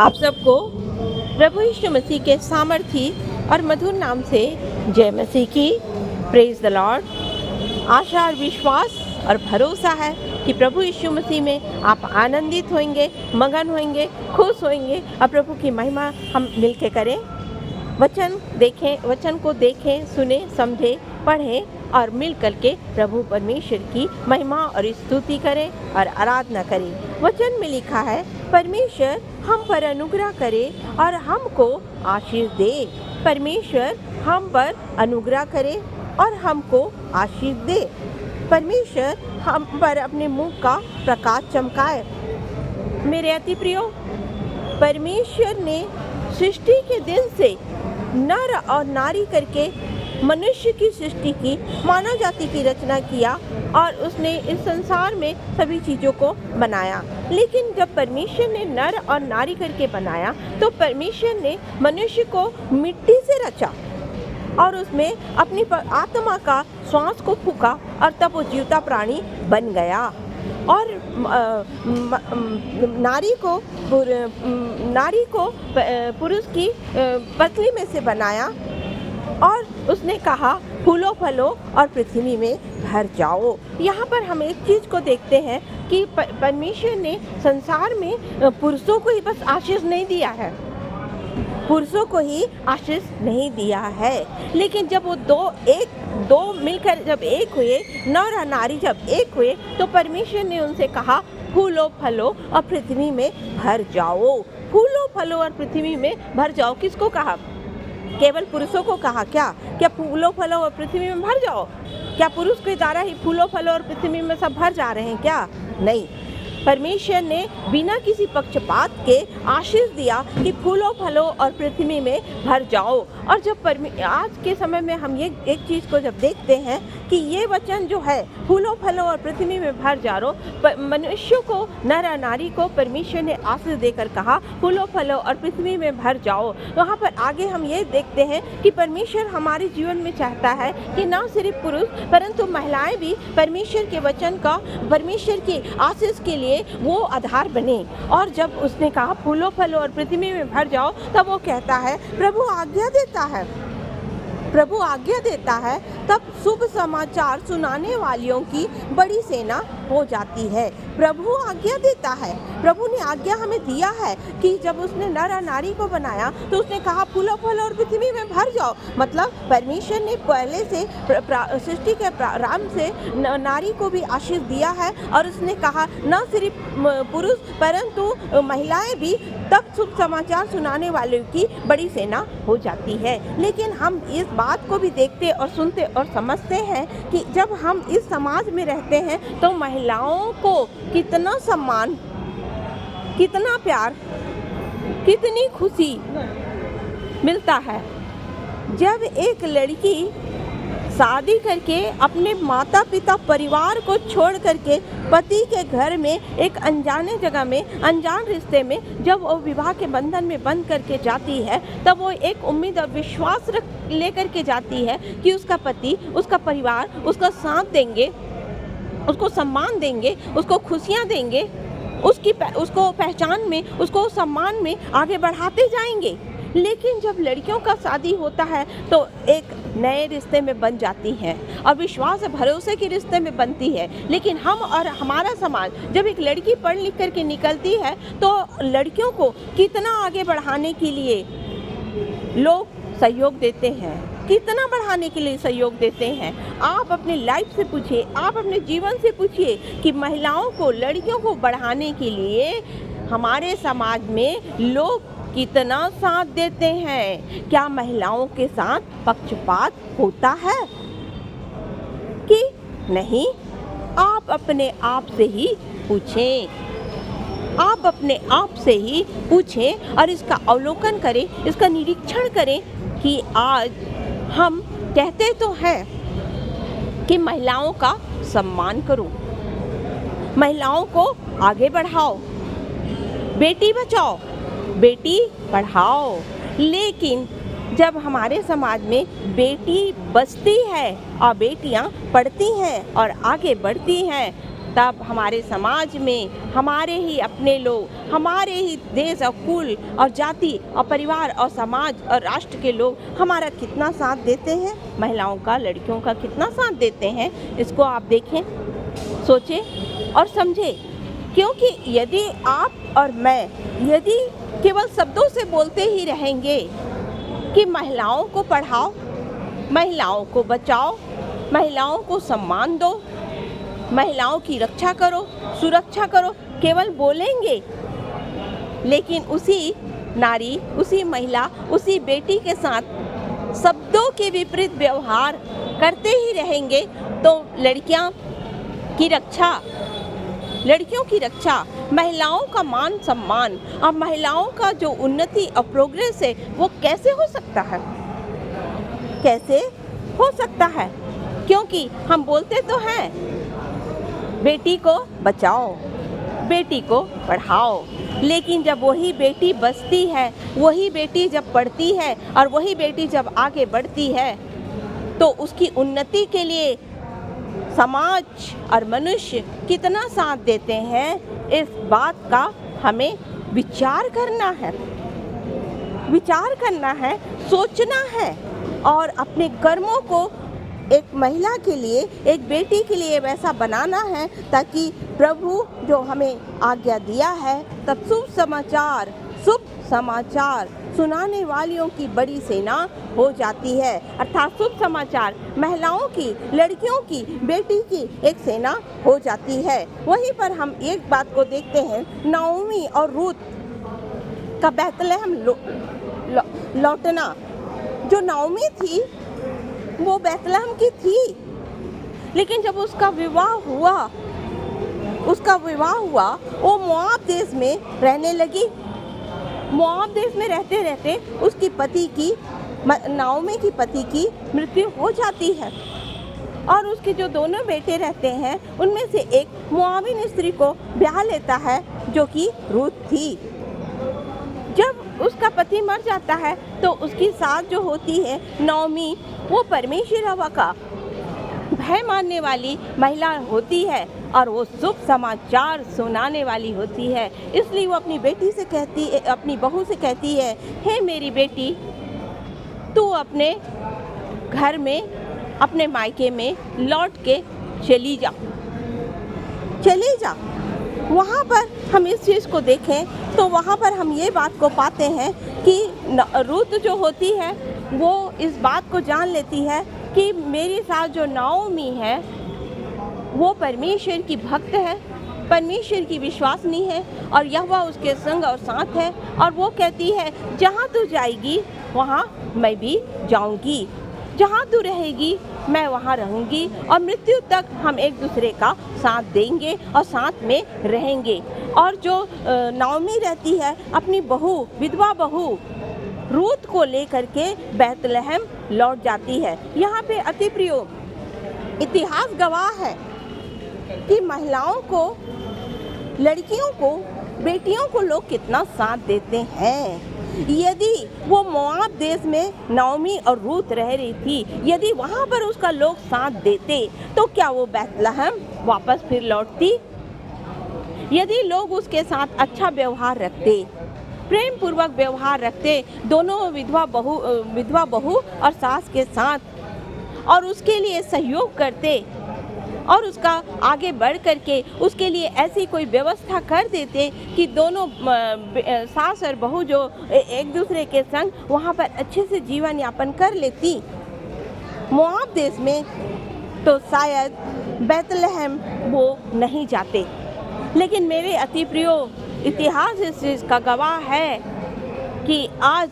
आप सबको प्रभु यीशु मसीह के सामर्थी और मधुर नाम से जय मसीह की। Praise the Lord. आशा और विश्वास और भरोसा है कि प्रभु यीशु मसीह में आप आनंदित होंगे, मगन होंगे, खुश होंगे और प्रभु की महिमा हम मिलके करें। वचन को देखें, सुने, समझें, पढ़ें और मिल करके प्रभु परमेश्वर की महिमा और स्तुति करें और आराधना करें। वचन में लिखा है, परमेश्वर हम पर अनुग्रह करे और हमको आशीष दे। परमेश्वर हम पर अनुग्रह करे और हमको आशीष दे। परमेश्वर हम पर अपने मुख का प्रकाश चमकाए। मेरे अति प्रियो, परमेश्वर ने सृष्टि के दिन से नर और नारी करके मनुष्य की सृष्टि की, मानव जाति की रचना किया और उसने इस संसार में सभी चीज़ों को बनाया। लेकिन जब परमेश्वर ने नर और नारी करके बनाया तो परमेश्वर ने मनुष्य को मिट्टी से रचा और उसमें अपनी आत्मा का श्वास को फूका और तब वो जीवता प्राणी बन गया। और नारी को पुरुष की पतली में से बनाया और उसने कहा, फूलो फलो और पृथ्वी में भर जाओ। यहाँ पर हम एक चीज़ को देखते हैं कि परमेश्वर ने संसार में पुरुषों को ही बस आशीष नहीं दिया है, पुरुषों को ही आशीष नहीं दिया है, लेकिन जब वो दो मिलकर जब एक हुए, नर और नारी जब एक हुए, तो परमेश्वर ने उनसे कहा, फूलो फलो और पृथ्वी में भर जाओ। फूलो फलो और पृथ्वी में भर जाओ किसको कहा? केवल पुरुषों को कहा क्या फूलो फलो और पृथ्वी में भर जाओ? क्या पुरुष के द्वारा ही फूलो फलो और पृथ्वी में सब भर जा रहे हैं क्या? नहीं, परमेश्वर ने बिना किसी पक्षपात के आशीष दिया कि फूलो फलो और पृथ्वी में भर जाओ। और जब आज के समय में हम ये एक चीज़ को जब देखते हैं कि ये वचन जो है, फूलो फलो और पृथ्वी में भर जाओ, मनुष्य को, नर और नारी को परमेश्वर ने आशीष देकर कहा, फूलो फलो और पृथ्वी में भर जाओ। वहाँ पर आगे हम ये देखते हैं कि परमेश्वर हमारे जीवन में चाहता है कि ना सिर्फ पुरुष परंतु महिलाएं भी परमेश्वर के वचन का, परमेश्वर की आशीष के लिए वो आधार बने। और जब उसने कहा फूलो फलो और पृथ्वी में भर जाओ, तब वो कहता है, प्रभु आज्ञा देता है, तब शुभ समाचार सुनाने वालियों की बड़ी सेना हो जाती है। प्रभु आज्ञा देता है, प्रभु ने आज्ञा हमें दिया है कि जब उसने नर और नारी को बनाया तो उसने कहा फूलो फलो और पृथ्वी में भर जाओ। मतलब परमेश्वर ने पहले से सृष्टि के प्रारंभ से नारी को भी आशीष दिया है और उसने कहा न सिर्फ पुरुष परंतु महिलाएं भी तब शुभ समाचार सुनाने वालों की बड़ी सेना हो जाती है। लेकिन हम इस बात को भी देखते और सुनते और समझते हैं कि जब हम इस समाज में रहते हैं तो महिलाओं को कितना सम्मान, कितना प्यार, कितनी खुशी मिलता है जब एक लड़की शादी करके अपने माता पिता परिवार को छोड़ करके पति के घर में एक अनजाने जगह में, अनजान रिश्ते में जब वो विवाह के बंधन में बंध करके जाती है, तब वो एक उम्मीद और विश्वास लेकर के जाती है कि उसका पति, उसका परिवार उसका साथ देंगे, उसको सम्मान देंगे, उसको खुशियाँ देंगे, उसको पहचान में, उसको सम्मान में आगे बढ़ाते जाएंगे। लेकिन जब लड़कियों का शादी होता है तो एक नए रिश्ते में बन जाती है और विश्वास और भरोसे के रिश्ते में बनती है। लेकिन हम और हमारा समाज, जब एक लड़की पढ़ लिख करके निकलती है तो लड़कियों को कितना आगे बढ़ाने के लिए लोग सहयोग देते हैं, कितना बढ़ाने के लिए सहयोग देते हैं। आप अपने लाइफ से पूछिए, आप अपने जीवन से पूछिए कि महिलाओं को, लड़कियों को बढ़ाने के लिए हमारे समाज में लोग कितना साथ देते हैं। क्या महिलाओं के साथ पक्षपात होता है कि नहीं? आप अपने आप से ही पूछें, आप अपने आप से ही पूछें और इसका अवलोकन करें, इसका निरीक्षण करें कि आज हम कहते तो हैं कि महिलाओं का सम्मान करो, महिलाओं को आगे बढ़ाओ, बेटी बचाओ, बेटी पढ़ाओ, लेकिन जब हमारे समाज में बेटी बचती है और बेटियां पढ़ती हैं और आगे बढ़ती हैं तब हमारे समाज में हमारे ही अपने लोग, हमारे ही देश और कुल और जाति और परिवार और समाज और राष्ट्र के लोग हमारा कितना साथ देते हैं, महिलाओं का, लड़कियों का कितना साथ देते हैं, इसको आप देखें, सोचें और समझें। क्योंकि यदि आप और मैं यदि केवल शब्दों से बोलते ही रहेंगे कि महिलाओं को पढ़ाओ, महिलाओं को बचाओ, महिलाओं को सम्मान दो, महिलाओं की रक्षा करो, सुरक्षा करो, केवल बोलेंगे, लेकिन उसी नारी, उसी महिला, उसी बेटी के साथ शब्दों के विपरीत व्यवहार करते ही रहेंगे तो लड़कियों की रक्षा, महिलाओं का मान सम्मान और महिलाओं का जो उन्नति और प्रोग्रेस है वो कैसे हो सकता है? कैसे हो सकता है? क्योंकि हम बोलते तो हैं बेटी को बचाओ, बेटी को पढ़ाओ, लेकिन जब वही बेटी बचती है, वही बेटी जब पढ़ती है और वही बेटी जब आगे बढ़ती है तो उसकी उन्नति के लिए समाज और मनुष्य कितना साथ देते हैं, इस बात का हमें विचार करना है, सोचना है और अपने कर्मों को एक महिला के लिए, एक बेटी के लिए वैसा बनाना है ताकि प्रभु जो हमें आज्ञा दिया है, तब शुभ समाचार सुनाने वालियों की बड़ी सेना हो जाती है। अर्थात शुभ समाचार महिलाओं की, लड़कियों की, बेटी की एक सेना हो जाती है। वहीं पर हम एक बात को देखते हैं, नाओमी और रूत का बैतलहम लौटना। जो नाओमी थी वो बैतलहम की थी, लेकिन जब उसका विवाह हुआ वो मोआब देश में रहने लगी। मोआब देश में रहते रहते उसकी नाओमी की पति की मृत्यु हो जाती है और उसके जो दोनों बेटे रहते हैं उनमें से एक मोआबिन स्त्री को ब्याह लेता है जो कि रूत थी। जब उसका पति मर जाता है तो उसकी सास जो होती है नाओमी, वो परमेश्वर यहोवा का भय मानने वाली महिला होती है और वो शुभ समाचार सुनाने वाली होती है। इसलिए वो अपनी बहू से कहती है, हे मेरी बेटी, तू अपने घर में, अपने मायके में लौट के चली जा। वहाँ पर हम इस चीज़ को देखें तो वहाँ पर हम ये बात को पाते हैं कि रूत जो होती है वो इस बात को जान लेती है कि मेरी सास जो नाओमी है वो परमेश्वर की भक्त है, परमेश्वर की विश्वासनी है और यहोवा उसके संग और साथ है। और वो कहती है, जहाँ तू जाएगी वहाँ मैं भी जाऊँगी, जहाँ तू रहेगी मैं वहाँ रहूँगी और मृत्यु तक हम एक दूसरे का साथ देंगे और साथ में रहेंगे। और जो नाओमी रहती है अपनी विधवा बहू रूत को लेकर के बैतलहम लौट जाती है। यहाँ पे अति प्रिय इतिहास गवाह है कि महिलाओं को, लड़कियों को, बेटियों को लोग कितना साथ देते हैं। यदि वो मोआब देश में नाओमी और रूत रह रही थी, यदि वहाँ पर उसका लोग साथ देते तो क्या वो बैतलहम वापस फिर लौटती? यदि लोग उसके साथ अच्छा व्यवहार रखते, प्रेम पूर्वक व्यवहार रखते, दोनों विधवा बहू और सास के साथ, और उसके लिए सहयोग करते और उसका आगे बढ़ करके उसके लिए ऐसी कोई व्यवस्था कर देते कि दोनों सास और बहू जो एक दूसरे के संग वहाँ पर अच्छे से जीवन यापन कर लेती मोआब देश में, तो शायद बैतलहम वो नहीं जाते। लेकिन मेरे अति प्रियो इतिहास इस चीज़ का गवाह है कि आज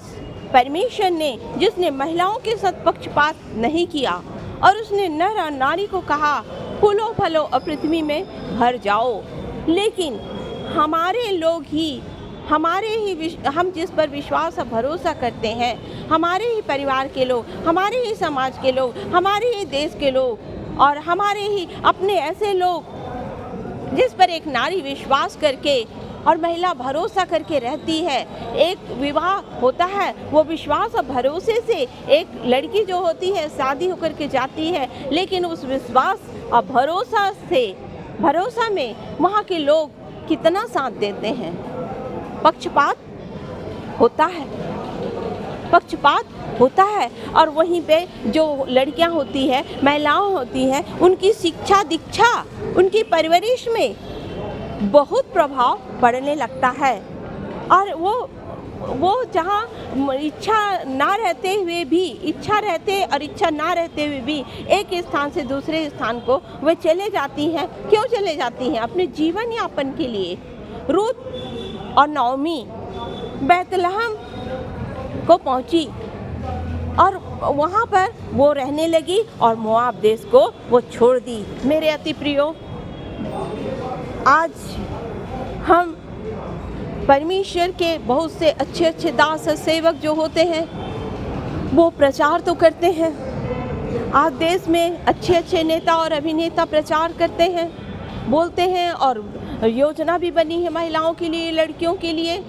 परमेश्वर ने, जिसने महिलाओं के साथ पक्षपात नहीं किया और उसने नर और नारी को कहा फूलो फलो और पृथ्वी में भर जाओ, लेकिन हमारे लोग ही, हम जिस पर विश्वास और भरोसा करते हैं, हमारे ही परिवार के लोग, हमारे ही समाज के लोग, हमारे ही देश के लोग और हमारे ही अपने ऐसे लोग जिस पर एक नारी विश्वास करके और महिला भरोसा करके रहती है। एक विवाह होता है, वो विश्वास और भरोसे से एक लड़की जो होती है शादी होकर के जाती है, लेकिन उस विश्वास और भरोसा से भरोसा में वहाँ के लोग कितना साथ देते हैं। पक्षपात होता है, पक्षपात होता है। और वहीं पे जो लड़कियां होती है, महिलाएं होती हैं, उनकी शिक्षा दीक्षा, उनकी परवरिश में बहुत प्रभाव पड़ने लगता है। और वो जहाँ इच्छा ना रहते हुए भी, इच्छा रहते और इच्छा ना रहते हुए भी एक स्थान से दूसरे स्थान को वे चले जाती हैं। क्यों चले जाती हैं? अपने जीवन यापन के लिए। रूत और नओमी बैतलहम को पहुंची और वहाँ पर वो रहने लगी और मोआब देश को वो छोड़ दी। मेरे अति प्रियो, आज हम परमेश्वर के बहुत से अच्छे अच्छे दास और सेवक जो होते हैं वो प्रचार तो करते हैं। आज देश में अच्छे अच्छे नेता और अभिनेता प्रचार करते हैं, बोलते हैं, और योजना भी बनी है महिलाओं के लिए, लड़कियों के लिए।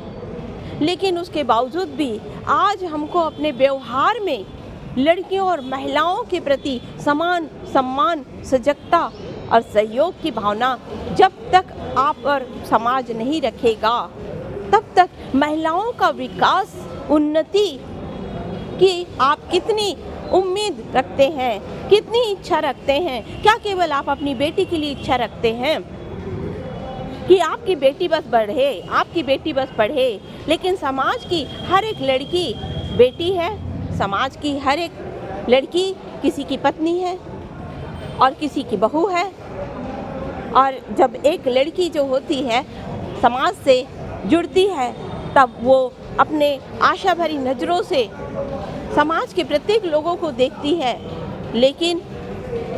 लेकिन उसके बावजूद भी आज हमको अपने व्यवहार में लड़कियों और महिलाओं के प्रति समान सम्मान, सजगता और सहयोग की भावना जब तक आप और समाज नहीं रखेगा, तब तक महिलाओं का विकास, उन्नति की आप कितनी उम्मीद रखते हैं, कितनी इच्छा रखते हैं? क्या केवल आप अपनी बेटी के लिए इच्छा रखते हैं कि आपकी बेटी बस बढ़े, आपकी बेटी बस पढ़े? लेकिन समाज की हर एक लड़की बेटी है, समाज की हर एक लड़की किसी की पत्नी है और किसी की बहू है। और जब एक लड़की जो होती है समाज से जुड़ती है, तब वो अपने आशा भरी नज़रों से समाज के प्रत्येक लोगों को देखती है। लेकिन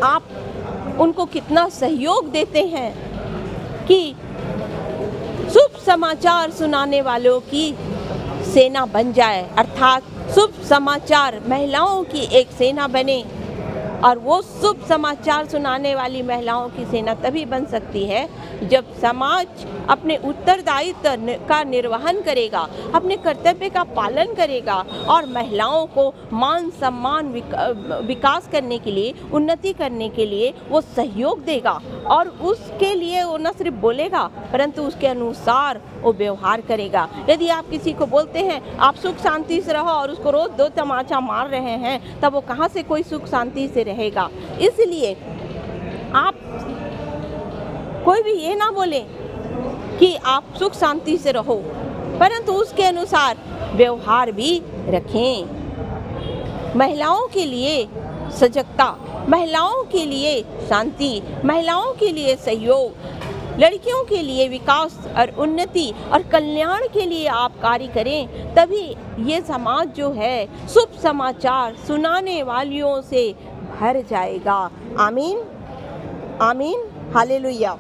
आप उनको कितना सहयोग देते हैं कि शुभ समाचार सुनाने वालों की सेना बन जाए, अर्थात शुभ समाचार महिलाओं की एक सेना बने। और वो शुभ समाचार सुनाने वाली महिलाओं की सेना तभी बन सकती है जब समाज अपने उत्तरदायित्व का निर्वहन करेगा, अपने कर्तव्य का पालन करेगा और महिलाओं को मान सम्मान, विकास करने के लिए, उन्नति करने के लिए वो सहयोग देगा। और उसके लिए वो न सिर्फ बोलेगा परंतु उसके अनुसार वो व्यवहार करेगा। यदि आप किसी को बोलते हैं आप सुख शांति से रहो और उसको रोज दो तमाचा मार रहे हैं, तब वो कहाँ से कोई सुख शांति से रहेगा। इसलिए आप कोई भी ये ना बोले कि आप सुख शांति से रहो, परंतु उसके अनुसार व्यवहार भी रखें। महिलाओं के लिए सजगता, महिलाओं के लिए शांति, महिलाओं के लिए सहयोग, लड़कियों के लिए विकास और उन्नति और कल्याण के लिए आप कार्य करें, तभी ये समाज जो है शुभ समाचार सुनाने वालियों से भर जाएगा। आमीन, आमीन, हालेलुया।